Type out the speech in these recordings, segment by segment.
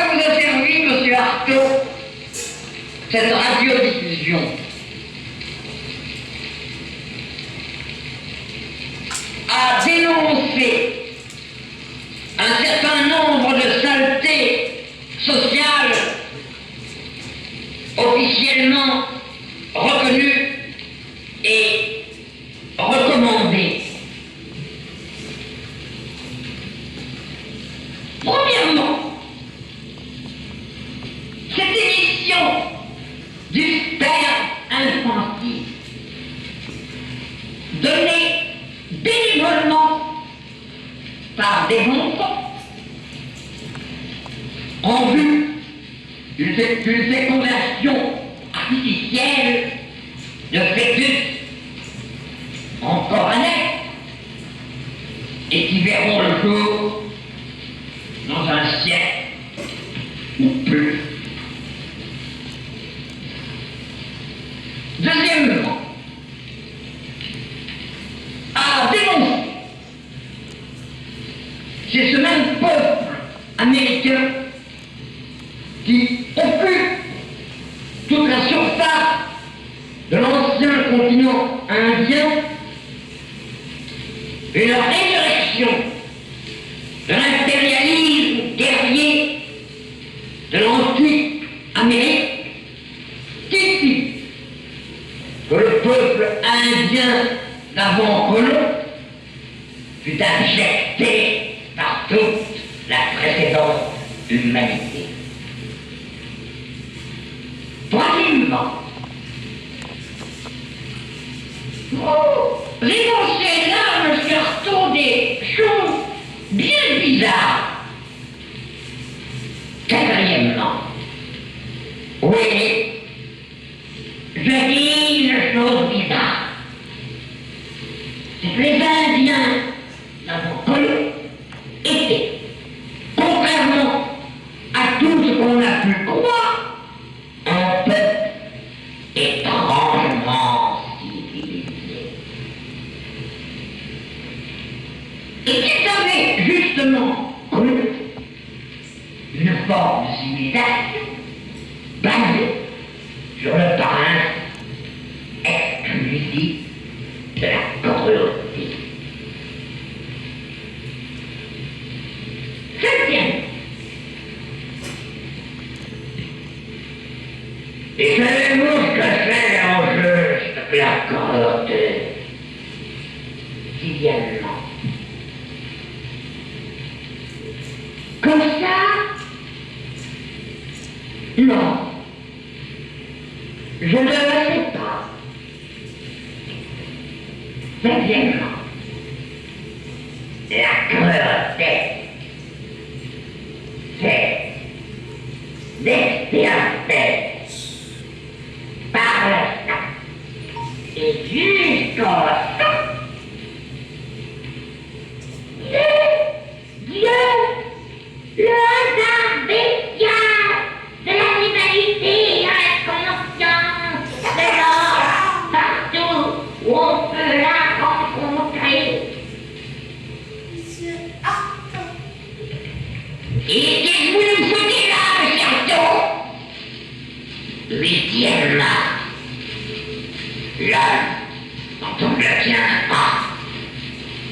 quoi vous a servi, monsieur Artaud, cette radiodiffusion? À dénoncer un certain nombre de saletés sociales officiellement reconnues et recommandées. Premièrement, cette émission du père infantile donnée bénévolement par des montants en vue d'une fécondation artificielle de fœtus encore à naître et qui verront le jour dans un siècle ou plus. Deuxièmement, à dénoncer, c'est ce même peuple américain qui occupe toute la surface de l'ancien continent indien et la résurrection de l'impérialisme guerrier de l'antique Amérique qui fit que le peuple indien d'avant-colon fut abjecté par toute la précédente humanité. Troisièmement, vous énoncez là, monsieur Artaud, des choses bien bizarres. Quatrièmement, oui, je dis une chose bizarre. C'est que les Indiens d'avant-colon étaient, contrairement à tout ce qu'on a pu croire, un peuple étrangement civilisé. Et qu'ils avaient justement cru une forme de civilisation basée sur le principe exclusif de la cruauté. Septième. Et savez-vous ce que c'est en juste la cruauté? Sixièmement. Comme ça? Non. Je ne le sais pas. Cinquièmement, la cruauté, c'est d'expiater par le sang et jusqu'au sang Dieu, le hasard bestial de l'animalité inconsciente de l'homme partout où on peut la rencontrer. Monsieur Artaud. Et qu'est-ce que vous nous foutez là, monsieur Artaud? Huitièmement, l'homme, quand on le tient pas,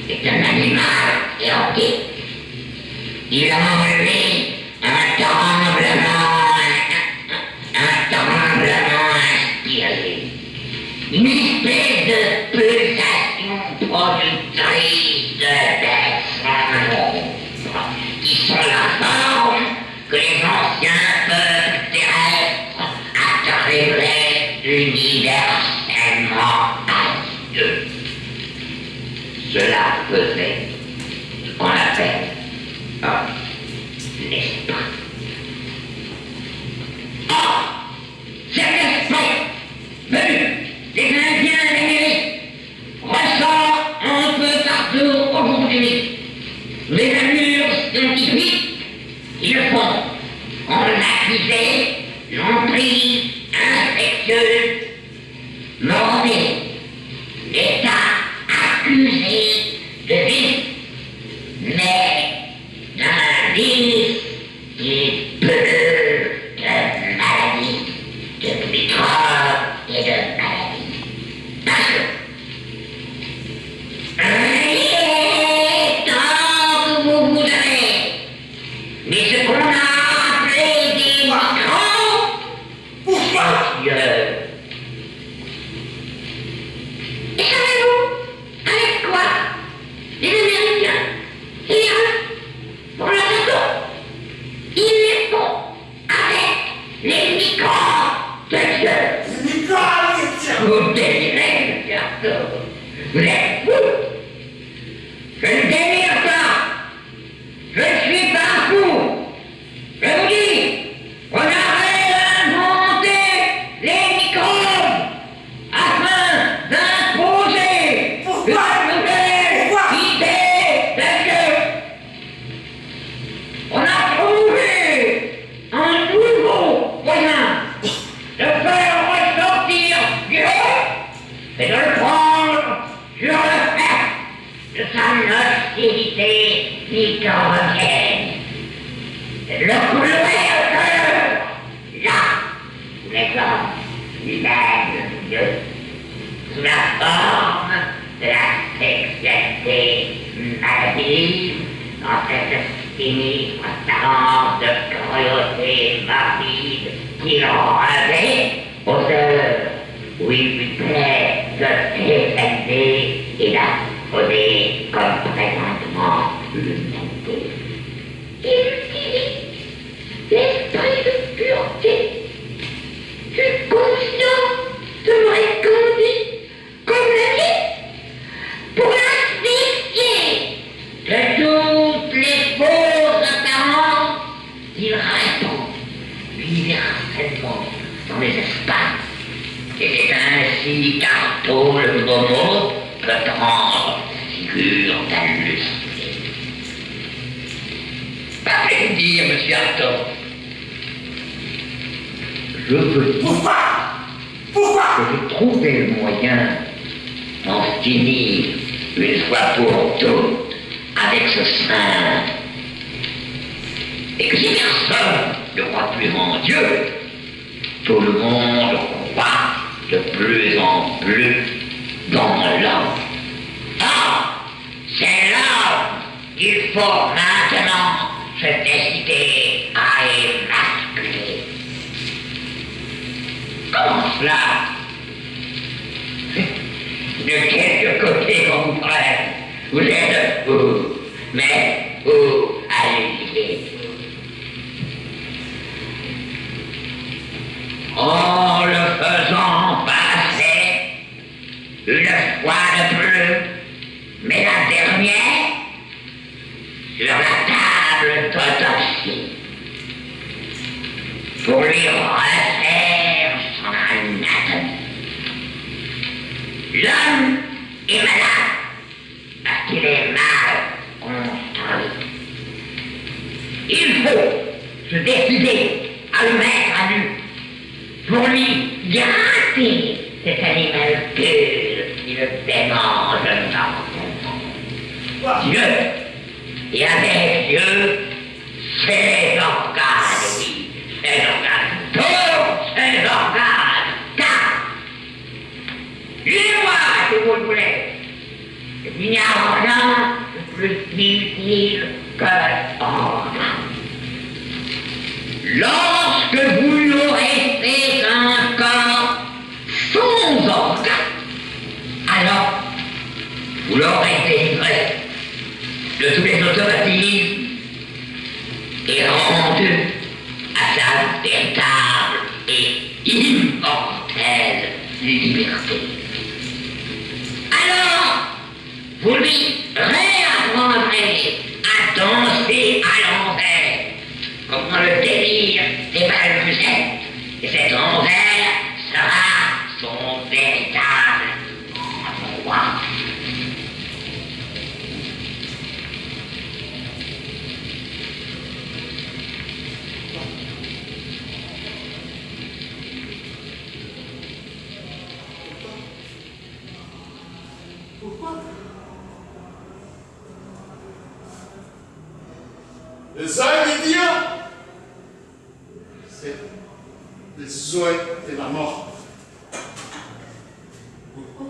est un animal érotique. Il a enlevé un tremblement inspiré, une espèce de pulsation productrice de sang qui sont la forme que les anciens peuples terrestres attribuaient universellement à Dieu. Cela faisait ce qu'on appelle un esprit. Or, cet esprit venu des Indiens d'Amérique ressort un peu partout aujourd'hui. Les allures scientifiques qui le font. On l'accusait l'emprise infectieuse morbide. L'État accusé de vice, mais d'un vice qui peut Vous êtes fous. Je ne délire pas. Je ne suis pas fou. Je vous dis, on a réinventé les microbes afin d'imposer Pourquoi? une nouvelle idée de Dieu. On a trouvé un nouveau moyen de faire ressortir Dieu et de le prendre sur le fait de sa nocivité nicotienne. De le couler au cœur, là où les hommes humains de Dieu, sous la forme de la sexualité maladive, dans cette sinistre apparence de cruauté morbide qui l'enrevait aux heures où il lui plaît de s'évader et d'imposer comme présentement l'humanité. Il utilise l'esprit de pureté, subconscient de récondit comme la vie, pour l'asphyxier de toutes les fausses apparences. Il répand universellement dans les espaces. Et c'est ainsi qu'Artaud le Momo peut prendre figure d'un lustre. Allez dire, monsieur Artaud. Je veux Pourquoi? Pourquoi? que je trouvais le moyen d'en finir une fois pour toutes avec ce saint. Et que si personne ne croit plus en Dieu, tout le monde croit de plus en plus dans l'homme. Ah, c'est l'homme qu'il faut maintenant se décider à émasculer. Comment cela? De quelque côté, mon frère, vous êtes où? Mais où allez-vous? En le faisant passer une fois de plus, mais la dernière, sur la table d'autopsie, pour lui refaire son anatomie. L'homme est malade parce qu'il est mal construit. Il faut se décider à le mettre à nu pour lui gratter cet animal pur qui le démange dans Dieu. Et avec Dieu, ses organes, oui, ses organes, tous ses organes, car dis-moi si vous le voulez, il n'y a rien de plus difficile que l'organe. Lorsque vous lui aurez fait un corps sans organe, alors vous l'aurez délivré de tous les automatismes et rendu à sa véritable et immortelle liberté. Alors, vous lui réapprendrez à danser à l'envers, comme dans le délire des balbuzettes, et cet envers sera son véritable endroit. Pourquoi? Les ingrédients, c'est le souhait de la mort. Pourquoi?